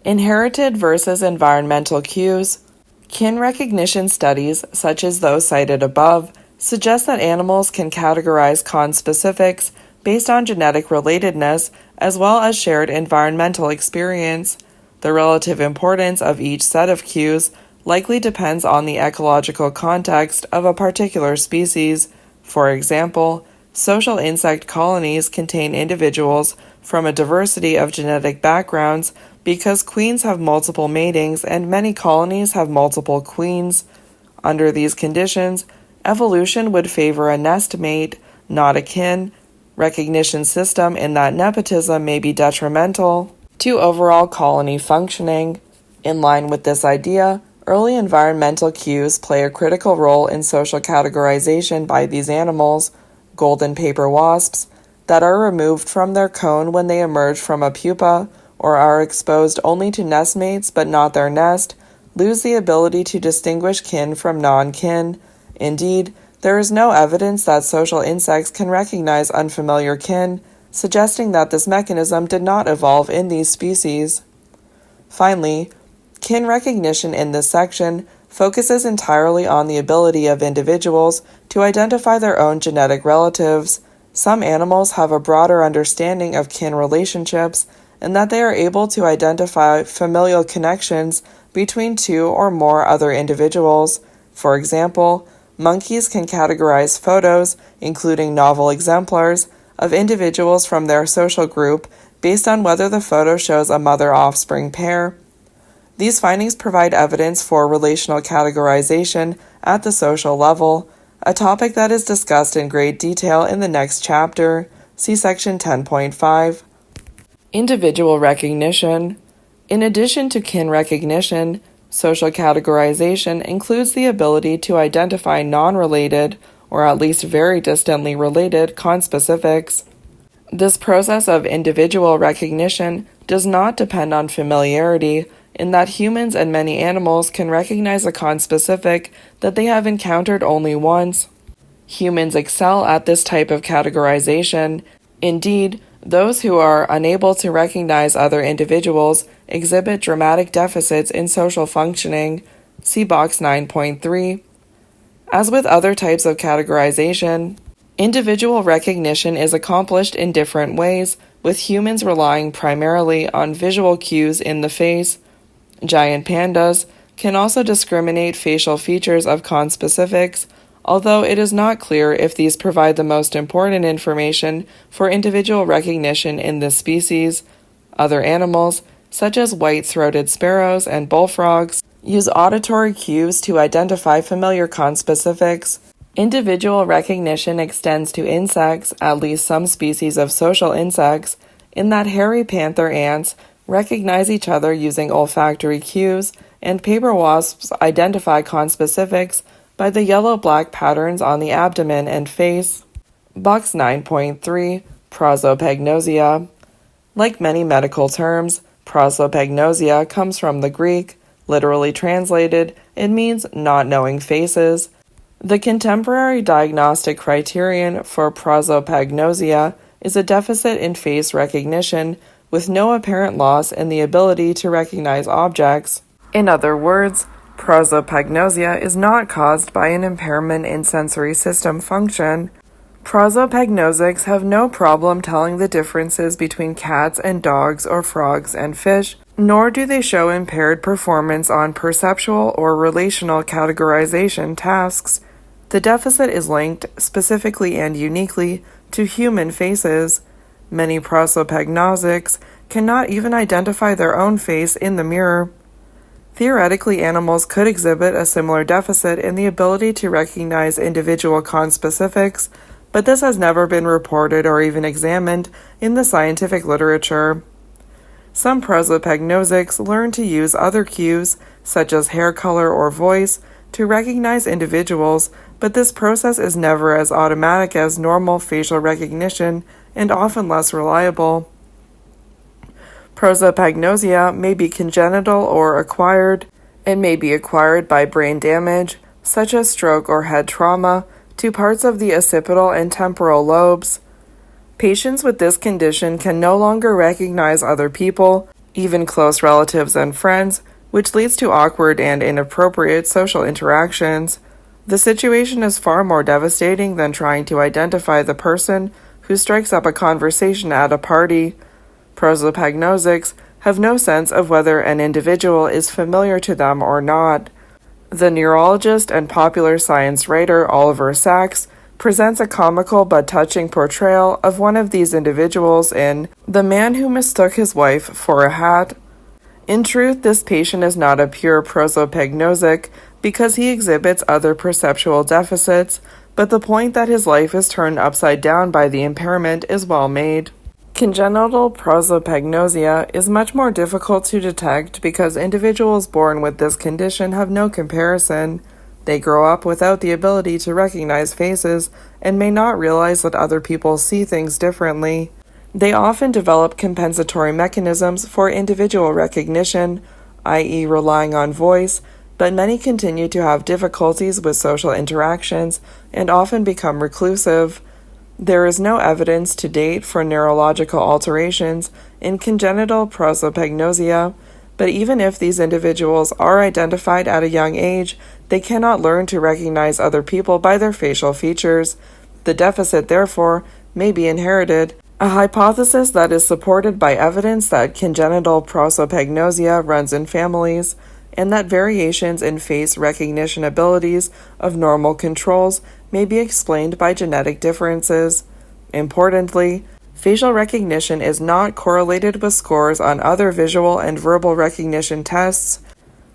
Inherited versus environmental cues. Kin recognition studies, such as those cited above, suggest that animals can categorize conspecifics based on genetic relatedness as well as shared environmental experience. The relative importance of each set of cues likely depends on the ecological context of a particular species. For example, social insect colonies contain individuals from a diversity of genetic backgrounds because queens have multiple matings and many colonies have multiple queens. Under these conditions, evolution would favor a nest mate, not a kin recognition system, in that nepotism may be detrimental to overall colony functioning. In line with this idea, early environmental cues play a critical role in social categorization by these animals. Golden paper wasps, that are removed from their cone when they emerge from a pupa, or are exposed only to nestmates but not their nest, lose the ability to distinguish kin from non-kin. Indeed, there is no evidence that social insects can recognize unfamiliar kin, suggesting that this mechanism did not evolve in these species. Finally, kin recognition in this section focuses entirely on the ability of individuals to identify their own genetic relatives. Some animals have a broader understanding of kin relationships, and that they are able to identify familial connections between two or more other individuals. For example, monkeys can categorize photos, including novel exemplars, of individuals from their social group based on whether the photo shows a mother-offspring pair. These findings provide evidence for relational categorization at the social level, a topic that is discussed in great detail in the next chapter. See section 10.5. Individual recognition. In addition to kin recognition, social categorization includes the ability to identify non-related, or at least very distantly related, conspecifics. This process of individual recognition does not depend on familiarity, in that humans and many animals can recognize a conspecific that they have encountered only once. Humans excel at this type of categorization. Indeed, those who are unable to recognize other individuals exhibit dramatic deficits in social functioning. See box 9.3. As with other types of categorization, individual recognition is accomplished in different ways, with humans relying primarily on visual cues in the face. Giant pandas can also discriminate facial features of conspecifics, although it is not clear if these provide the most important information for individual recognition in this species. Other animals, such as white-throated sparrows and bullfrogs, use auditory cues to identify familiar conspecifics. Individual recognition extends to insects, at least some species of social insects, in that hairy panther ants recognize each other using olfactory cues, and paper wasps identify conspecifics by the yellow-black patterns on the abdomen and face. Box 9.3. Prosopagnosia. Like many medical terms, prosopagnosia comes from the Greek. Literally translated, it means not knowing faces. The contemporary diagnostic criterion for prosopagnosia is a deficit in face recognition, with no apparent loss in the ability to recognize objects. In other words, prosopagnosia is not caused by an impairment in sensory system function. Prosopagnosics have no problem telling the differences between cats and dogs or frogs and fish, nor do they show impaired performance on perceptual or relational categorization tasks. The deficit is linked, specifically and uniquely, to human faces. Many prosopagnosics cannot even identify their own face in the mirror. Theoretically, animals could exhibit a similar deficit in the ability to recognize individual conspecifics, but this has never been reported or even examined in the scientific literature. Some prosopagnosics learn to use other cues, such as hair color or voice, to recognize individuals, but this process is never as automatic as normal facial recognition and often less reliable. Prosopagnosia may be congenital or acquired. It may be acquired by brain damage, such as stroke or head trauma, to parts of the occipital and temporal lobes. Patients with this condition can no longer recognize other people, even close relatives and friends, which leads to awkward and inappropriate social interactions. The situation is far more devastating than trying to identify the person who strikes up a conversation at a party. Prosopagnosics have no sense of whether an individual is familiar to them or not. The neurologist and popular science writer Oliver Sacks presents a comical but touching portrayal of one of these individuals in The Man Who Mistook His Wife for a Hat. In truth, this patient is not a pure prosopagnosic because he exhibits other perceptual deficits, but the point that his life is turned upside down by the impairment is well made. Congenital prosopagnosia is much more difficult to detect because individuals born with this condition have no comparison. They grow up without the ability to recognize faces and may not realize that other people see things differently. They often develop compensatory mechanisms for individual recognition, i.e., relying on voice, but many continue to have difficulties with social interactions and often become reclusive. There is no evidence to date for neurological alterations in congenital prosopagnosia, but even if these individuals are identified at a young age, they cannot learn to recognize other people by their facial features. The deficit, therefore, may be inherited, a hypothesis that is supported by evidence that congenital prosopagnosia runs in families, and that variations in face recognition abilities of normal controls may be explained by genetic differences. Importantly, facial recognition is not correlated with scores on other visual and verbal recognition tests,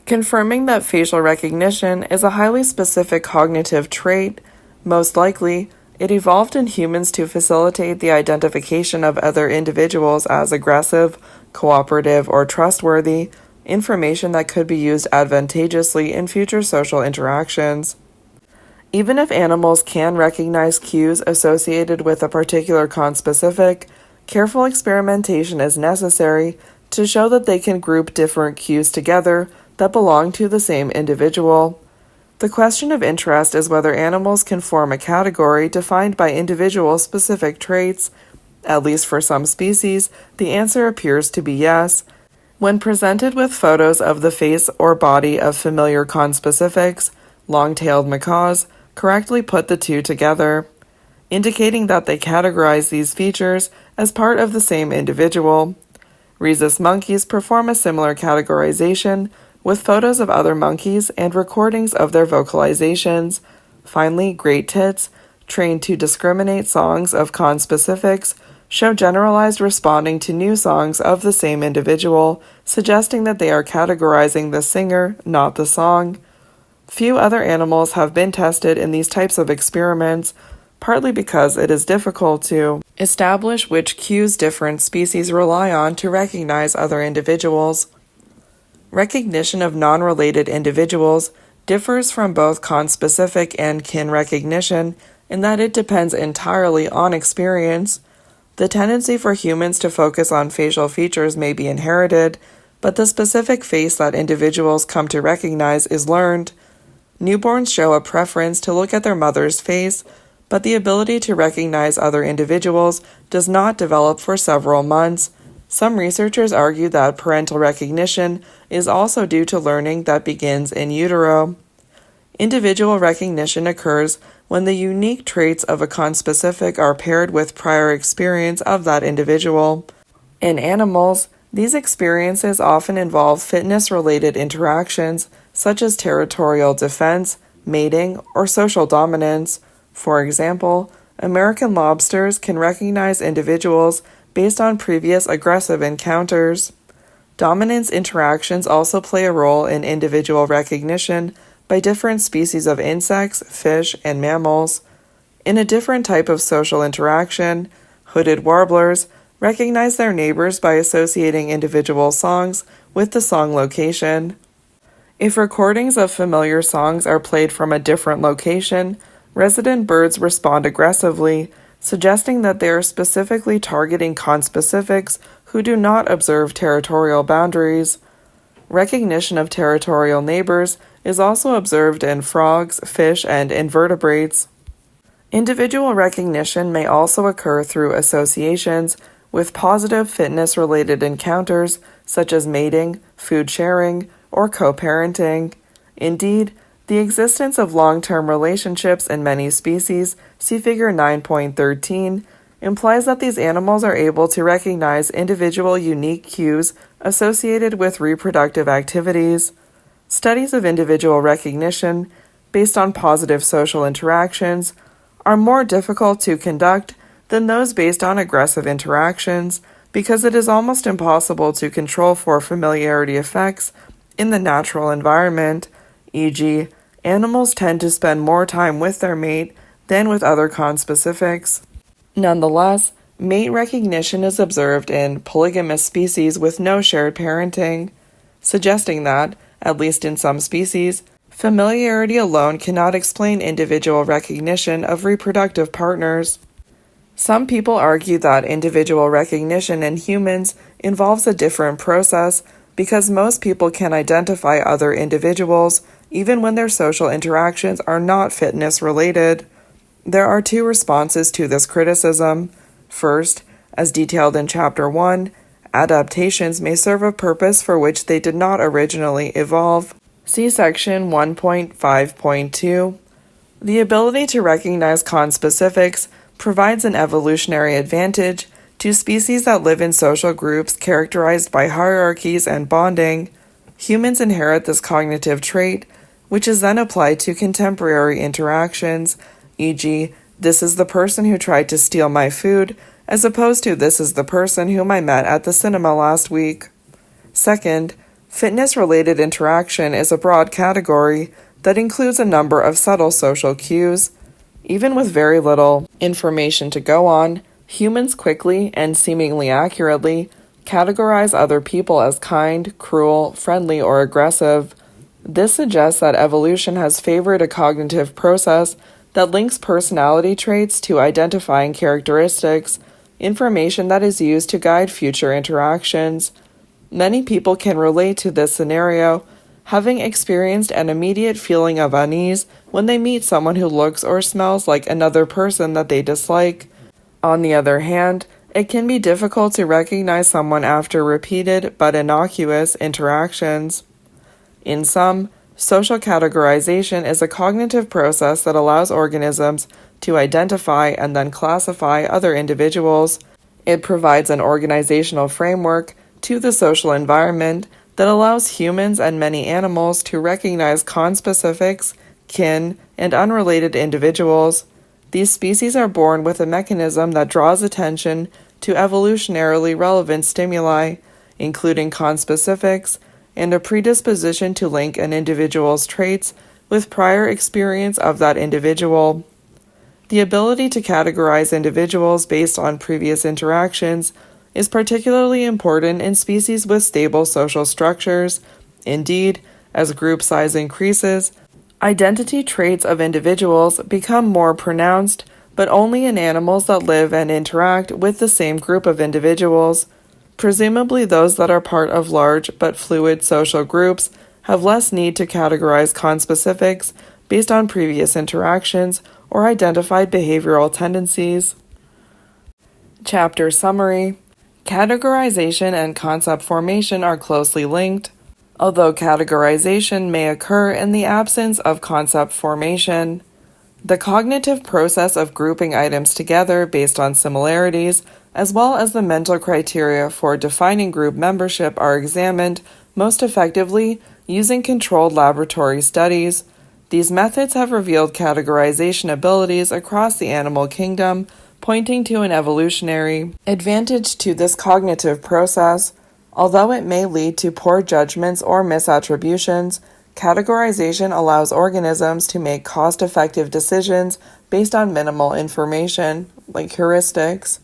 confirming that facial recognition is a highly specific cognitive trait. Most likely, it evolved in humans to facilitate the identification of other individuals as aggressive, cooperative, or trustworthy, information that could be used advantageously in future social interactions. Even if animals can recognize cues associated with a particular conspecific, careful experimentation is necessary to show that they can group different cues together that belong to the same individual. The question of interest is whether animals can form a category defined by individual specific traits. At least for some species, the answer appears to be yes. When presented with photos of the face or body of familiar conspecifics, long-tailed macaws correctly put the two together, indicating that they categorize these features as part of the same individual. Rhesus monkeys perform a similar categorization with photos of other monkeys and recordings of their vocalizations. Finally, great tits, trained to discriminate songs of conspecifics, show generalized responding to new songs of the same individual, suggesting that they are categorizing the singer, not the song. Few other animals have been tested in these types of experiments, partly because it is difficult to establish which cues different species rely on to recognize other individuals. Recognition of non-related individuals differs from both conspecific and kin recognition in that it depends entirely on experience. The tendency for humans to focus on facial features may be inherited, but the specific face that individuals come to recognize is learned. Newborns show a preference to look at their mother's face, but the ability to recognize other individuals does not develop for several months. Some researchers argue that parental recognition is also due to learning that begins in utero. Individual recognition occurs when the unique traits of a conspecific are paired with prior experience of that individual. In animals, these experiences often involve fitness-related interactions, such as territorial defense, mating, or social dominance. For example, American lobsters can recognize individuals based on previous aggressive encounters. Dominance interactions also play a role in individual recognition by different species of insects, fish, and mammals. In a different type of social interaction, hooded warblers recognize their neighbors by associating individual songs with the song location. If recordings of familiar songs are played from a different location, resident birds respond aggressively, suggesting that they are specifically targeting conspecifics who do not observe territorial boundaries. Recognition of territorial neighbors is also observed in frogs, fish, and invertebrates. Individual recognition may also occur through associations with positive fitness-related encounters, such as mating, food sharing, or co-parenting. Indeed, the existence of long-term relationships in many species, see Figure 9.13, implies that these animals are able to recognize individual unique cues associated with reproductive activities. Studies of individual recognition, based on positive social interactions, are more difficult to conduct than those based on aggressive interactions because it is almost impossible to control for familiarity effects in the natural environment, e.g., animals tend to spend more time with their mate than with other conspecifics. Nonetheless, mate recognition is observed in polygamous species with no shared parenting, suggesting that, at least in some species, familiarity alone cannot explain individual recognition of reproductive partners. Some people argue that individual recognition in humans involves a different process because most people can identify other individuals even when their social interactions are not fitness-related. There are two responses to this criticism. First, as detailed in Chapter 1, adaptations may serve a purpose for which they did not originally evolve. See Section 1.5.2. The ability to recognize conspecifics provides an evolutionary advantage to species that live in social groups characterized by hierarchies and bonding. Humans inherit this cognitive trait, which is then applied to contemporary interactions, e.g., this is the person who tried to steal my food, as opposed to this is the person whom I met at the cinema last week. Second, fitness-related interaction is a broad category that includes a number of subtle social cues. Even with very little information to go on, humans quickly and seemingly accurately categorize other people as kind, cruel, friendly, or aggressive. This suggests that evolution has favored a cognitive process that links personality traits to identifying characteristics, information that is used to guide future interactions. Many people can relate to this scenario, having experienced an immediate feeling of unease when they meet someone who looks or smells like another person that they dislike. On the other hand, it can be difficult to recognize someone after repeated but innocuous interactions. In sum, social categorization is a cognitive process that allows organisms to identify and then classify other individuals. It provides an organizational framework to the social environment that allows humans and many animals to recognize conspecifics, kin, and unrelated individuals. These species are born with a mechanism that draws attention to evolutionarily relevant stimuli, including conspecifics, and a predisposition to link an individual's traits with prior experience of that individual. The ability to categorize individuals based on previous interactions is particularly important in species with stable social structures. Indeed, as group size increases, identity traits of individuals become more pronounced, but only in animals that live and interact with the same group of individuals. Presumably, those that are part of large but fluid social groups have less need to categorize conspecifics based on previous interactions or identified behavioral tendencies. Chapter Summary. Categorization and concept formation are closely linked, although categorization may occur in the absence of concept formation. The cognitive process of grouping items together based on similarities, as well as the mental criteria for defining group membership, are examined most effectively using controlled laboratory studies. These methods have revealed categorization abilities across the animal kingdom, pointing to an evolutionary advantage to this cognitive process. Although it may lead to poor judgments or misattributions, categorization allows organisms to make cost-effective decisions based on minimal information, like heuristics.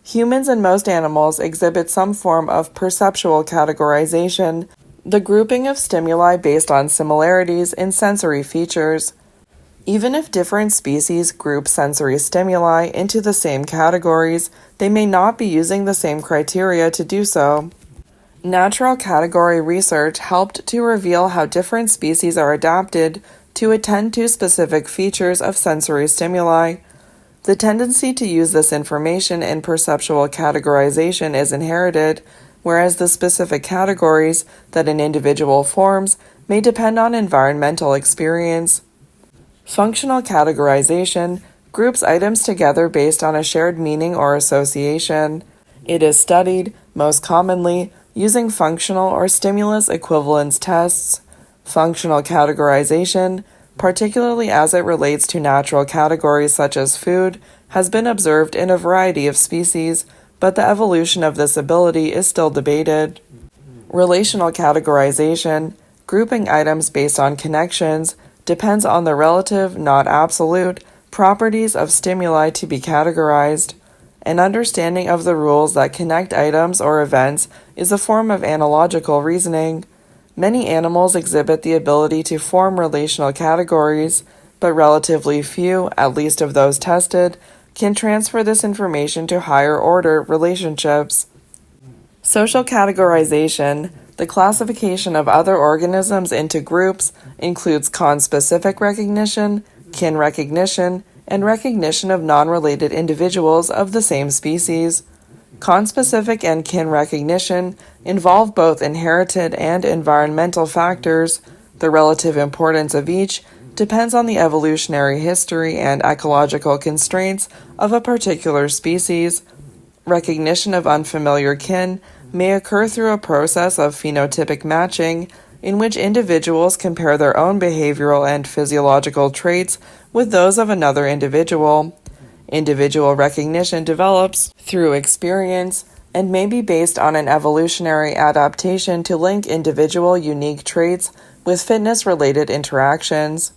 Humans and most animals exhibit some form of perceptual categorization, the grouping of stimuli based on similarities in sensory features. Even if different species group sensory stimuli into the same categories, they may not be using the same criteria to do so. Natural category research helped to reveal how different species are adapted to attend to specific features of sensory stimuli. The tendency to use this information in perceptual categorization is inherited, whereas the specific categories that an individual forms may depend on environmental experience. Functional categorization groups items together based on a shared meaning or association. It is studied, most commonly, using functional or stimulus equivalence tests. Functional categorization, particularly as it relates to natural categories such as food, has been observed in a variety of species, but the evolution of this ability is still debated. Relational categorization, grouping items based on connections, depends on the relative, not absolute, properties of stimuli to be categorized. An understanding of the rules that connect items or events is a form of analogical reasoning. Many animals exhibit the ability to form relational categories, but relatively few, at least of those tested, can transfer this information to higher-order relationships. Social categorization, the classification of other organisms into groups, includes conspecific recognition, kin recognition, and recognition of non-related individuals of the same species. Conspecific and kin recognition involve both inherited and environmental factors. The relative importance of each depends on the evolutionary history and ecological constraints of a particular species. Recognition of unfamiliar kin may occur through a process of phenotypic matching, in which individuals compare their own behavioral and physiological traits with those of another individual. Individual recognition develops through experience and may be based on an evolutionary adaptation to link individual unique traits with fitness-related interactions.